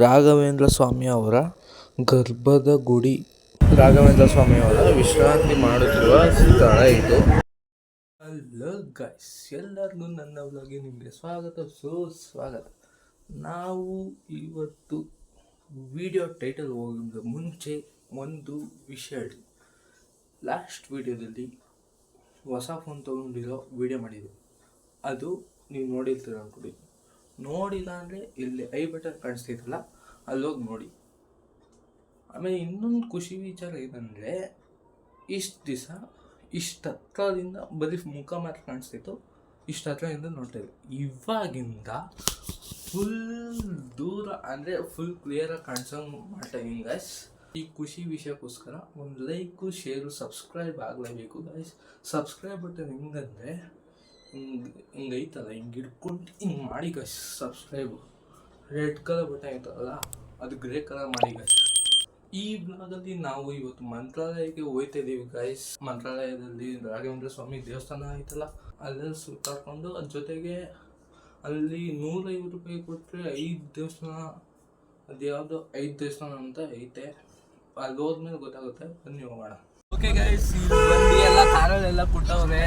ರಾಘವೇಂದ್ರ ಸ್ವಾಮಿ ಅವರ ಗರ್ಭದ ಗುಡಿ. ರಾಘವೇಂದ್ರ ಸ್ವಾಮಿ ಅವರ ವಿಶ್ರಾಂತಿ ಮಾಡುತ್ತಿರುವ ಸ್ಥಳ ಇದು. ಹಲೋ ಗೈಸ್, ಎಲ್ಲರಿಗೂ ನನ್ನ ವ್ಲಾಗ್ಗೆ ನಿಮಗೆ ಸ್ವಾಗತ. ನಾವು ಇವತ್ತು ವಿಡಿಯೋ ಟೈಟಲ್ ಹೋಗೋದು ಮುಂಚೆ ಒಂದು ವಿಷಯ ಹೇಳಿ. ಲಾಸ್ಟ್ ವಿಡಿಯೋದಲ್ಲಿ ಹೊಸ ಫೋನ್ ತೊಗೊಂಡಿರೋ ವಿಡಿಯೋ ಮಾಡಿದ್ವಿ. ಅದು ನೀವು ನೋಡಿರ್ತೀರ ಅನ್ಕೊಡಿ. ನೋಡಿಲ್ಲ ಅಂದರೆ ಇಲ್ಲಿ ಐ ಬಟನ್ ಕಾಣಿಸ್ತೈತಲ್ಲ, ಅಲ್ಲೋಗಿ ನೋಡಿ. ಆಮೇಲೆ ಇನ್ನೊಂದು ಖುಷಿ ವಿಚಾರ ಏನಂದರೆ, ಇಷ್ಟು ದಿವಸ ಇಷ್ಟು ಹತ್ರದಿಂದ ಬರೀ ಮುಖ ಮಾತ್ರ ಕಾಣಿಸ್ತಿತ್ತು, ಇಷ್ಟು ಹತ್ರದಿಂದ ನೋಡ್ತಾ ಇದ್ವಿ. ಇವಾಗಿಂದ ಫುಲ್ ದೂರ ಅಂದರೆ ಫುಲ್ ಕ್ಲಿಯರಾಗಿ ಕಾಣಿಸೋಂಗೆ ಮಾಡ್ತಾ ಇದ್ದೀನಿ ಗೈಸ್. ಈ ಖುಷಿ ವಿಷಯಕ್ಕೋಸ್ಕರ ಒಂದು ಲೈಕು, ಶೇರು, ಸಬ್ಸ್ಕ್ರೈಬ್ ಆಗಲೇಬೇಕು ಗೈಸ್. ಸಬ್ಸ್ಕ್ರೈಬ್ ಬಟನ್ ಹೆಂಗಂದರೆ ಹಿಂಗೈತಲ್ಲ, ಹಿಂಗೆ ಹಿಡ್ಕೊಂಡು ಹಿಂಗೆ ಮಾಡಿ guys. Subscribe red colour button ಐತಲ್ಲ, ಅದು ಗ್ರೇ ಕಲರ್ ಮಾಡಿ ಗೈಸ್. ಈ ಬ್ಲಾಗಲ್ಲಿ ನಾವು ಇವತ್ತು ಮಂತ್ರಾಲಯಕ್ಕೆ ಹೋಗ್ತಾ ಇದ್ದೀವಿ ಗೈಸ್. ಮಂತ್ರಾಲಯದಲ್ಲಿ ರಾಘವೇಂದ್ರ ಸ್ವಾಮಿ ದೇವಸ್ಥಾನ ಐತಲ್ಲ, ಅಲ್ಲೆಲ್ಲ ಸುತ್ತಾಡ್ಕೊಂಡು ಅದ್ರ ಜೊತೆಗೆ ಅಲ್ಲಿ 150 ರೂಪಾಯಿ ಕೊಟ್ಟರೆ 5 ದೇವಸ್ಥಾನ, ಅದು ಯಾವುದೋ 5 ದೇವಸ್ಥಾನ ಅಂತ ಐತೆ. ಅಲ್ಲಿ ಹೋದ್ಮೇಲೆ ಗೊತ್ತಾಗುತ್ತೆ, ಬನ್ನಿ ಹೋಗೋಣ. ಓಕೆ ಗೈಸ್, ಇಲ್ಲಿ ಬಂದು ಎಲ್ಲ ಕಾರಲ್ಲೆಲ್ಲ ಕೊಟ್ಟವ್ರೆ.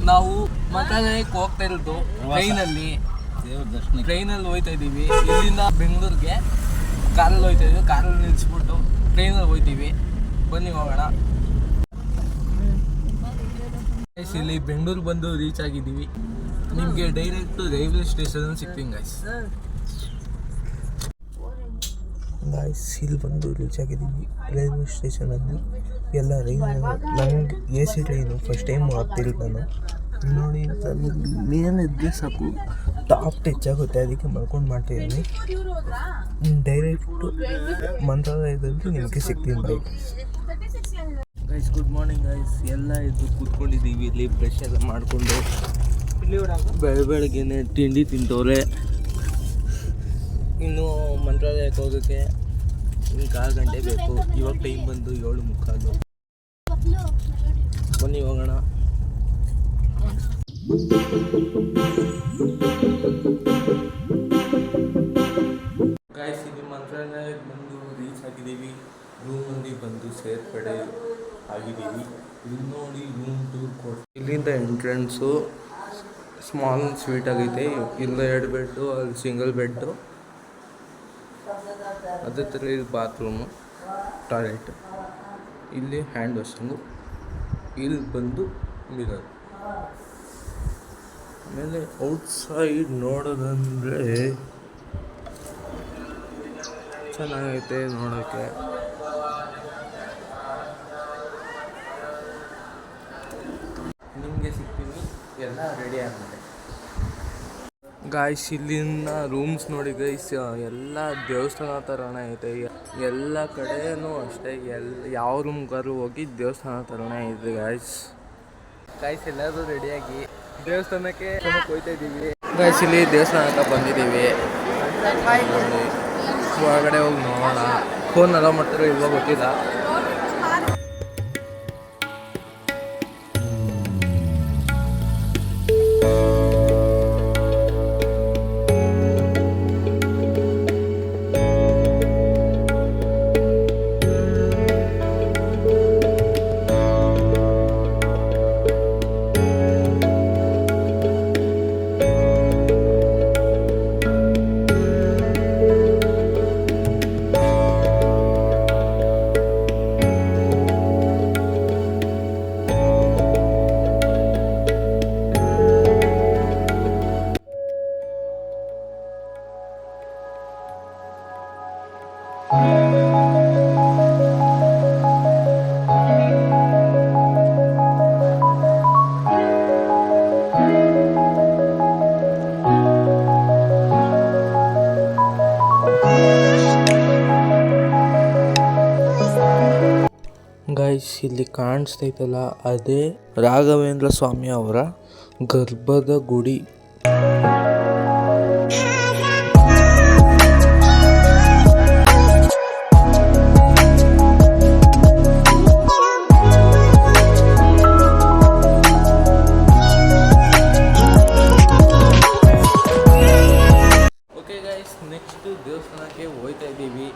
ನಾವು ಮಂತ್ರಾಲಯಕ್ಕೆ ಹೋಗ್ತಾ ಇರೋದು ಟ್ರೈನಲ್ಲಿ ಹೋಗ್ತಾ ಇದ್ದೀವಿ. ಇಲ್ಲಿಂದ ಬೆಂಗಳೂರಿಗೆ ಕಾರಲ್ಲಿ ಹೋಗ್ತಾ ಇದ್ದೀವಿ. ಕಾರಲ್ಲಿ ನಿಲ್ಲಿಸ್ಬಿಟ್ಟು ಟ್ರೈನಲ್ಲಿ ಹೋಗ್ತೀವಿ. ಬನ್ನಿ ಹೋಗೋಣ. ಇಲ್ಲಿ ಬೆಂಗಳೂರು ಬಂದು ರೀಚ್ ಆಗಿದ್ದೀವಿ. ನಿಮಗೆ ಡೈರೆಕ್ಟು ರೈಲ್ವೆ ಸ್ಟೇಷನ್ ಸಿಗ್ತೀನಿ ಗೈಸ್. ಇಲ್ಲಿ ಬಂದು ರೀಚ್ ಆಗಿದ್ದೀವಿ ರೈಲ್ವೆ ಸ್ಟೇಷನಲ್ಲಿ. ಎಲ್ಲ ನಂಗೆ AC ಟ್ರೈನು ಫಸ್ಟ್ ಟೈಮ್ ಆಗ್ತಿಲ್ಲ ನಾನು. ನೋಡಿ, ಮೇಲಿದ್ದರೆ ಸಾಕು ಟಾಪ್ ಟಚ್ ಆಗುತ್ತೆ, ಅದಕ್ಕೆ ಮಾಡ್ಕೊಂಡು ಮಾಡ್ತಾಯಿದ್ದೀನಿ. ಡೈರೆಕ್ಟು ಮಂತ್ರಾಲಯದಲ್ಲಿ ನಿಮಗೆ ಸಿಗ್ತೀನಿ bye guys. Good morning guys. ಎಲ್ಲ ಇದು ಕೂತ್ಕೊಂಡಿದ್ದೀವಿ ಇಲ್ಲಿ, ಬ್ರಷ್ ಎಲ್ಲ ಮಾಡಿಕೊಂಡು. ಬೆಳಗ್ಗೆನೆ ತಿಂಡಿ ತಿಂತವ್ರೆ. ಇನ್ನು ಮಂತ್ರಾಲಯಕ್ಕೆ ಹೋಗೋಕ್ಕೆ ಇನ್ನು 6 ಗಂಟೆ ಬೇಕು. ಇವಾಗ ಟೈಮ್ ಬಂದು 7:45. ಬನ್ನಿ ಹೋಗೋಣ. ಗೈಸ್, ಇದು ಮಂತ್ರಾಲಯಕ್ಕೆ ಬಂದು ರೀಚ್ ಆಗಿದ್ದೀವಿ. ರೂಮಲ್ಲಿ ಬಂದು ಸೇರ್ಪಡೆ ಆಗಿದ್ದೀವಿ. ಇಲ್ಲಿ ನೋಡಿ, ರೂಮ್ ಟೂರ್ ಕೊಟ್ಟು ಇಲ್ಲಿಂದ ಎಂಟ್ರೆನ್ಸು ಸ್ಮಾಲ್ ಸ್ವೀಟ್ ಆಗೈತೆ. ಇಲ್ಲ 2 ಬೆಡ್ಡು, ಅಲ್ಲಿ ಸಿಂಗಲ್ ಬೆಡ್ಡು. ಅದೇ ಥರ ಇಲ್ಲಿ ಬಾತ್ರೂಮು, ಟಾಯ್ಲೆಟ್, ಇಲ್ಲಿ ಹ್ಯಾಂಡ್ ವಾಷಿಂಗು, ಇಲ್ಲಿ ಬಂದು ಮಿರರ್. ಆಮೇಲೆ ಔಟ್ಸೈಡ್ ನೋಡೋದಂದರೆ ಚೆನ್ನಾಗೈತೆ ನೋಡೋಕ್ಕೆ. ನಿಮಗೆ ಸಿಗ್ತೀನಿ, ಎಲ್ಲ ರೆಡಿ ಆಗಿದೆ ಗಾಯ್ಸ್. ಇಲ್ಲಿನ ರೂಮ್ಸ್ ನೋಡಿ ಗೈಸ್, ಎಲ್ಲ ದೇವಸ್ಥಾನ ಥರನೇ ಐತೆ. ಎಲ್ಲ ಕಡೆಯೂ ಅಷ್ಟೇ, ಯಾವ ರೂಮ್ಗಾರು ಹೋಗಿ ದೇವಸ್ಥಾನ ಥರನೇ ಇದೆ ಗಾಯ್ಸ್. ಎಲ್ಲರೂ ರೆಡಿಯಾಗಿ ದೇವಸ್ಥಾನಕ್ಕೆ ಹೋಗ್ತಾ ಇದ್ದೀವಿ ಗಾಯ್ಸ್. ಇಲ್ಲಿ ದೇವಸ್ಥಾನ ಅಂತ ಬಂದಿದ್ದೀವಿ. ಹೊರಗಡೆ ಹೋಗಿ ನೋಡೋಣ. ಫೋನ್ ಅಲೋ ಮಾಡ್ತಾರೋ ಇವಾಗ ಗೊತ್ತಿಲ್ಲ. ಗೈಸ್, ಇಲ್ಲಿ ಕಾಣಿಸ್ತೈತಲ್ಲ, ಅದೇ ರಾಘವೇಂದ್ರ ಸ್ವಾಮಿ ಅವರ ಗರ್ಭದ ಗುಡಿ. ನೆಕ್ಸ್ಟ್ ದೇವಸ್ಥಾನ ದೇವಸ್ಥಾನಕ್ಕೆ ಹೋಗ್ತಾ ಇದ್ದೀವಿ.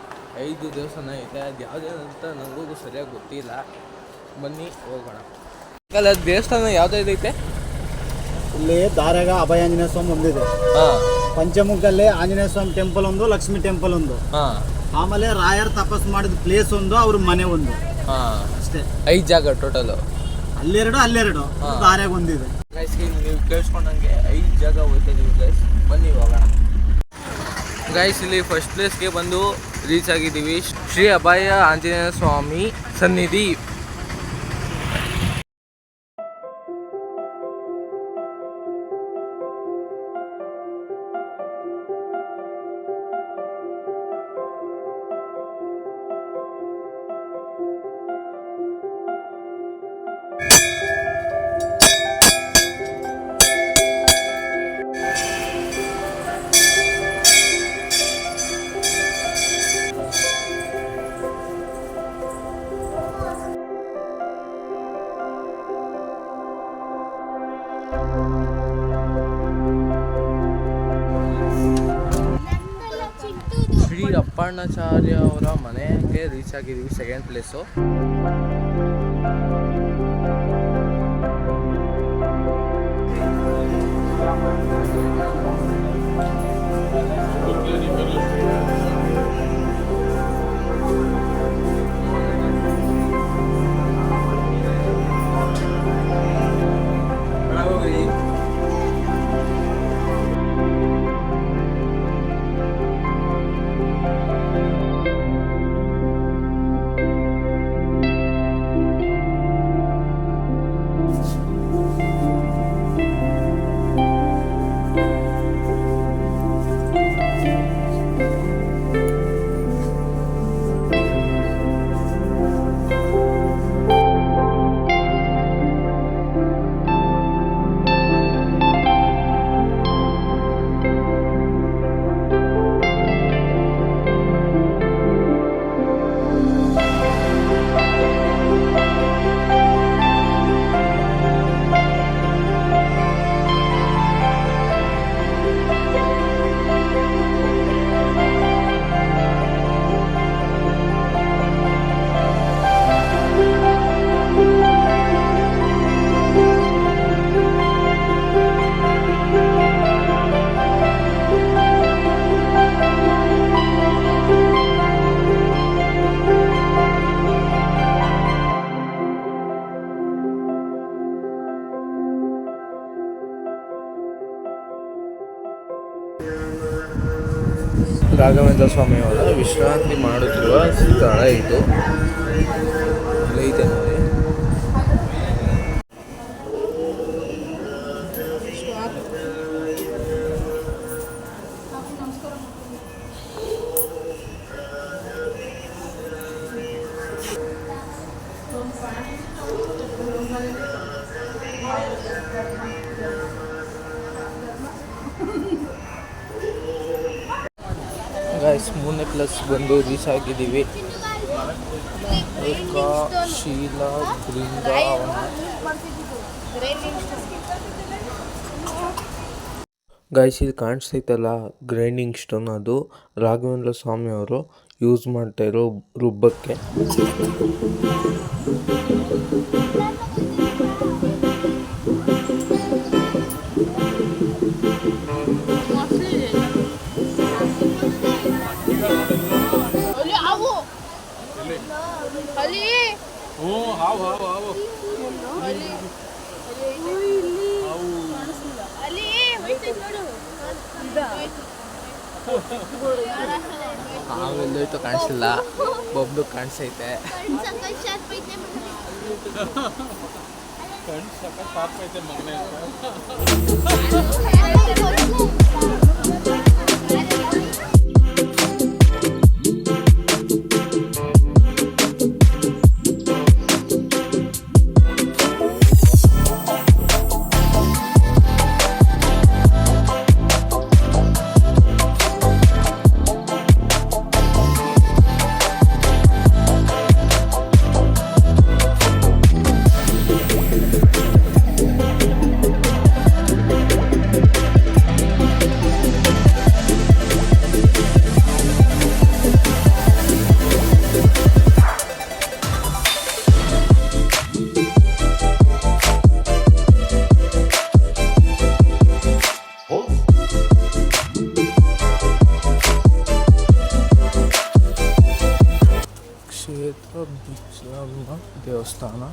5 ದೇವಸ್ಥಾನ ಐತೆ, ಅದು ಯಾವುದೇ ಅಂತ ನನಗೂ ಸರಿಯಾಗಿ ಗೊತ್ತಿಲ್ಲ. ಬನ್ನಿ ಹೋಗೋಣ. ಅಲ್ಲ ದೇವಸ್ಥಾನ ಯಾವುದೈತೆ ಇಲ್ಲಿ ದಾರ್ಯಾಗ ಅಭಯ ಆಂಜನೇಯ ಸ್ವಾಮಿ ಒಂದಿದೆ. ಪಂಚಮುಖಲ್ಲಿ ಆಂಜನೇಯ ಸ್ವಾಮಿ ಟೆಂಪಲ್ ಒಂದು, ಲಕ್ಷ್ಮೀ ಟೆಂಪಲ್ ಒಂದು, ಆಮೇಲೆ ರಾಯರ್ ತಪಸ್ ಮಾಡಿದ ಪ್ಲೇಸ್ ಒಂದು, ಅವ್ರ ಮನೆ ಒಂದು, ಅಷ್ಟೇ 5 ಜಾಗ ಟೋಟಲ್. ಅಲ್ಲೆರಡು ದಾರ್ಯಾಗ ಒಂದಿದೆ. ನೀವು ಕೇಳಿಸ್ಕೊಂಡಂಗೆ 5 ಜಾಗ ಹೋಗ್ತಾ ಇದೀವಿ ಗೈಸ್. ಬನ್ನಿ ಹೋಗೋಣ ಗೈಸ್. ಇಲ್ಲಿ ಫಸ್ಟ್ ಪ್ಲೇಸ್ಗೆ ಬಂದು ರೀಚ್ ಆಗಿದ್ದೀವಿ. ಶ್ರೀ ಅಭಯ ಆಂಜನೇಯ ಸ್ವಾಮಿ ಸನ್ನಿಧಿ. ಶ್ರೀ ಅಪ್ಪಣ್ಣಾಚಾರ್ಯ ಅವರ ಮನೆಗೆ ರೀಚ್ ಆಗಿದ್ದೀವಿ. Second place. ರಾಘವೇಂದ್ರ ಸ್ವಾಮಿಯವರ ವಿಶ್ರಾಂತಿ ಮಾಡುತ್ತಿರುವ ಸ್ಥಳ ಇದು. ಐತೆ ನೋಡಿ. ಗೈಸ್ 3ನೇ ಪ್ಲಸ್ ಬಂದು ರೀಚ್ ಆಗಿದ್ದೀವಿ. ಶೀಲಾ ಬೃಂದಾವನ. ಗೈಸ್ ಇದು ಕಾಣಿಸ್ತೈತಲ್ಲ ಗ್ರೈಂಡಿಂಗ್ ಸ್ಟೋನ್, ಅದು ರಾಘವೇಂದ್ರ ಸ್ವಾಮಿ ಅವರು ಯೂಸ್ ಮಾಡ್ತಾ ಇರೋ ರುಬ್ಬಕ್ಕೆ. ಹಾವೆಲ್ಲೋಯ್ತು ಕಾಣಿಸಿಲ್ಲ, ಬೊಬ್ಲು ಕಾಣಿಸೈತೆ. ಬಿಚ್ಚಲಮ್ಮ ದೇವಸ್ಥಾನ.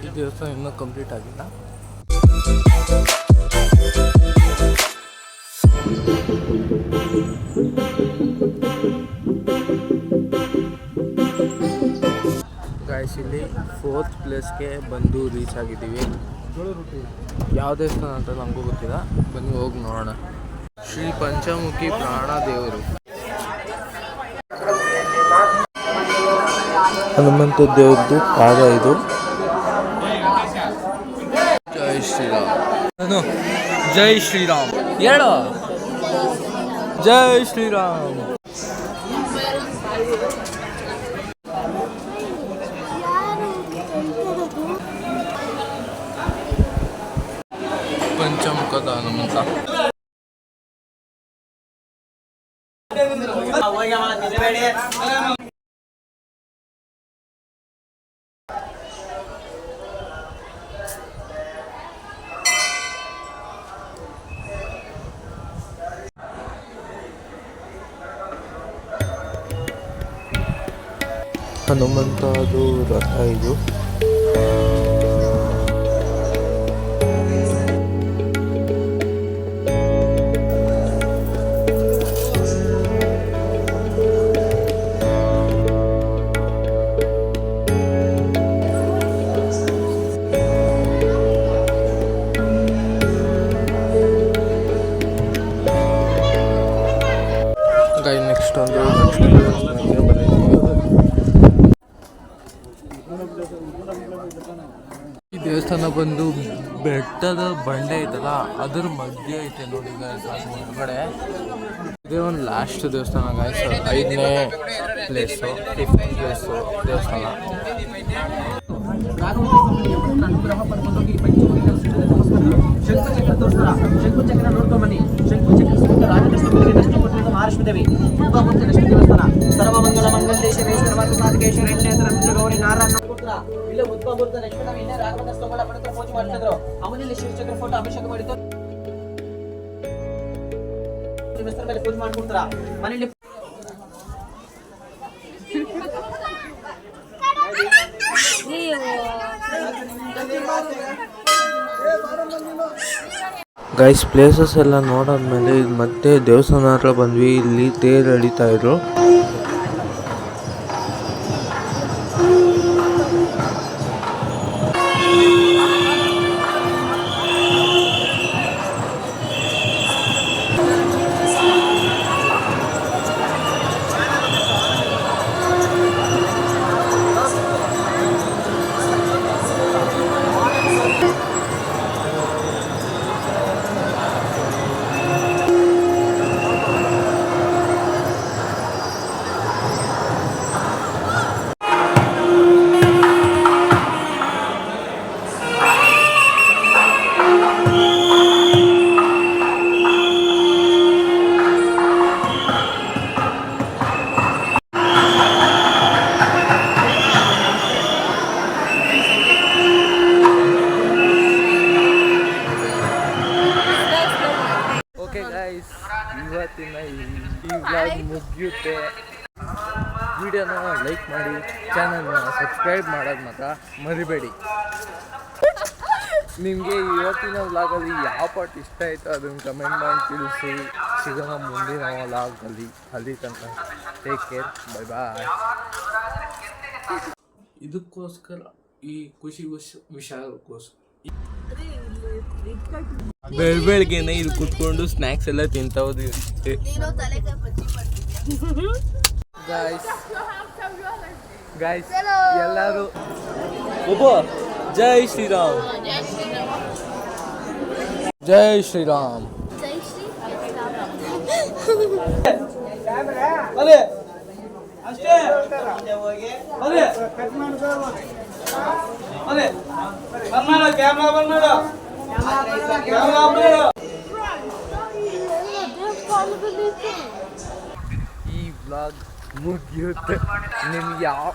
ಈ ದೇವಸ್ಥಾನ ಇನ್ನೂ ಕಂಪ್ಲೀಟ್ ಆಗಿಲ್ಲ. ಗಾಯ್ಸ್, ಇಲ್ಲಿ 4th ಪ್ಲೇಸ್ಗೆ ಬಂದು ರೀಚ್ ಆಗಿದ್ದೀವಿ. ಯಾವ ದೇವಸ್ಥಾನ ಅಂತ ನಮಗೂ ಗೊತ್ತಿಲ್ಲ, ಬನ್ನಿ ಹೋಗಿ ನೋಡೋಣ. ಶ್ರೀ ಪಂಚಮುಖಿ ಪ್ರಾಣ ದೇವರು, ಹನುಮಂತ ದೇವ್ರದ್ದು ಪಾದ ಇದು. ಜೈ ಶ್ರೀರಾಮ್. ಜೈ ಶ್ರೀರಾಮ್ ಹೇಳು. ಜೈ ಶ್ರೀರಾಮ್. ಪಂಚಮುಖದ ಹನುಮಂತ. ಹನುಮಂತದು ರಥ ಇದು. ನೆಕ್ಸ್ಟ್ ಒಂದು ಲಕ್ಷ್ಮೀ ದೇವಸ್ಥಾನಕ್ಕೆ ಬಂದಿದ್ದೀವಿ. ಈ ದೇವಸ್ಥಾನ ಬಂದು ಬೆಟ್ಟದ ಬಂಡೆ ಐತಲ್ಲ ಅದ್ರ ಮಧ್ಯೆ ಐತೆ ನೋಡಿ ಗಾಯ್ಸ್, ಹೊರಗಡೆ. ಇದೇ ಒಂದು ಲಾಸ್ಟ್ ದೇವಸ್ಥಾನ ಗಾಯ್ಸ್, 5ನೇ ಪ್ಲೇಸು, 5th ಪ್ಲೇಸು ದೇವಸ್ಥಾನ. ಶಂಕುಚಕ್ರ ನೋಡ್ಕೊಂಬನ್ನಿ. ಶಂಕುಚಕ್ರ ಮಹಾಲಕ್ಷ್ಮೀದೇವಿ ಮೂರ್ತಿ ಲಕ್ಷ್ಮೀ ದೇವಸ್ಥಾನ. ಸರ್ವಮಂಗಲ ಮಂಗಲದೇಶ ವೇಶ್ವರವಾದಿಕೇಶ್ವರ ಗೌರಿ ನಾರಾಯಣ ಪುತ್ರ ಇಲ್ಲೇ ಉದ್ಭವಮೂರ್ತ ಲಕ್ಷ್ಮೀದೇವಿ ಇಲ್ಲೇ ರಾಘವೇಂದ್ರ ಸ್ವಾಮಿಗಳ ಪವಿತ್ರ ಪೂಜೆ ಮಾಡ್ತಿದ್ರು. ಅವನಲ್ಲಿ ಶಿವಚಕ್ರ ಫೋಟೋ ಅಭಿಷೇಕ ಮಾಡಿದ್ದು ಮೇಲೆ ಪೂಜೆ ಮಾಡ್ಕೊಡ್ತಾರ. ಮನೆಯಲ್ಲಿ ಗೈಸ್, ಪ್ಲೇಸಸ್ ಎಲ್ಲ ನೋಡಾದ್ಮೇಲೆ ಮತ್ತೆ ದೇವಸ್ಥಾನ ಹತ್ರ ಬಂದ್ವಿ. ಇಲ್ಲಿ ತೇರು ಎಳಿತಾ ಇದ್ರು. ಓಕೆ ಗಾಯ್ಸ್, ಇವತ್ತಿನ ಈ ವ್ಲಾಗ್ ಮುಗಿಯುತ್ತೆ. ವಿಡಿಯೋನ ಲೈಕ್ ಮಾಡಿ, ಚಾನಲ್ನ ಸಬ್ಸ್ಕ್ರೈಬ್ ಮಾಡೋದು ಮಾತ್ರ ಮರಿಬೇಡಿ. ನಿಮಗೆ ಇವತ್ತಿನ ವ್ಲಾಗಲ್ಲಿ ಯಾವ ಪಾರ್ಟ್ ಇಷ್ಟ ಆಯಿತು ಅದನ್ನು ಕಮೆಂಟ್ ಮಾಡಿ ತಿಳಿಸಿ. ಸಿಗೋಣ ಮುಂದಿನ ವ್ಲಾಗಲ್ಲಿ. ಅಲ್ಲಿ ತನಕ ಟೇಕ್ ಕೇರ್, ಬೈ ಬಾಯ್. ಇದಕ್ಕೋಸ್ಕರ ಈ ಖುಷಿ ವಿಷಯಕ್ಕೋಸ್ಕರ ಬೆಳಗ್ಗೆನೆ ಇಲ್ಲಿ ಕುತ್ಕೊಂಡು ಸ್ನ್ಯಾಕ್ಸ್ ಎಲ್ಲ ತಿಂತವ್ದು. ಗಾಯ್ಸ್ ಎಲ್ಲರೂ ಜೈ ಶ್ರೀರಾಮ್. ಜೈ ಶ್ರೀರಾಮ್. ಈ ವ್ಲಾಗ್ ಮುಗಿಯುತ್ತೆ. ನಿಮ್ಗೆ ಯಾವ